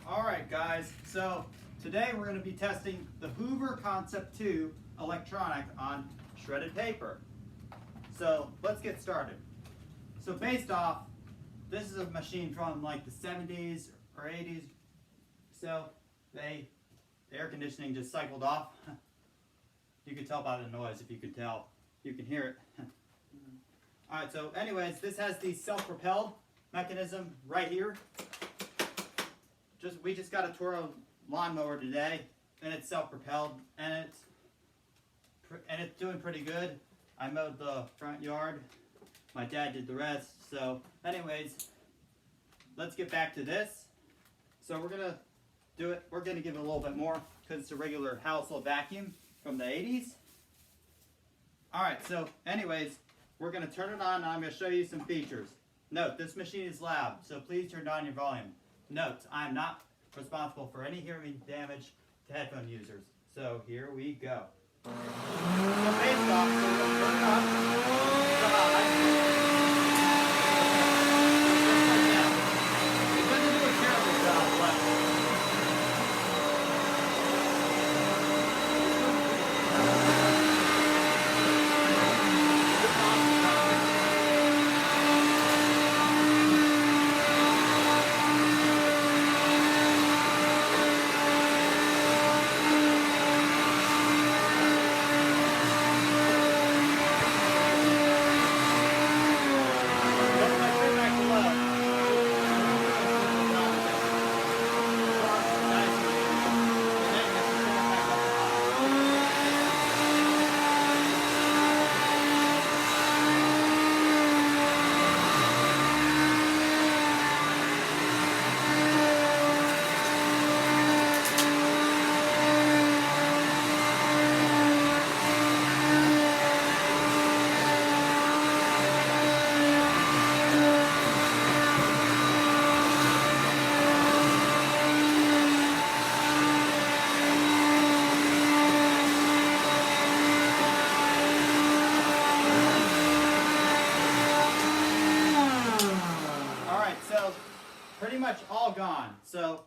Alright guys, so today we're going to be testing the Hoover Concept 2 electronic on shredded paper. So let's get started. So based off, this is a machine from like the 70s or 80s. So the air conditioning just cycled off. You can tell by the noise if you can tell. You can hear it. Alright, so anyways, this has the self-propelled mechanism right here. We just got a Toro lawnmower today, and it's self-propelled, and it's doing pretty good. I mowed the front yard. My dad did the rest. So, anyways, let's get back to this. So we're gonna do it. We're gonna give it a little bit more because it's a regular household vacuum from the 80s. All right. So, anyways, we're gonna turn it on. And I'm gonna show you some features. Note, this machine is loud, so please turn down your volume. Note, I'm not responsible for any hearing damage to headphone users. So here we go. So based off, so we'll turn it up to high. It doesn't do a terrible job, but pretty much all gone. So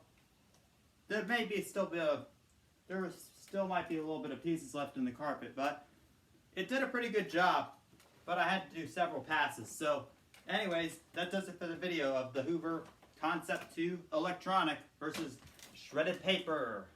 there may be there still might be a little bit of pieces left in the carpet, but it did a pretty good job. But I had to do several passes. So anyways, that does it for the video of the Hoover Concept 2 electronic versus shredded paper.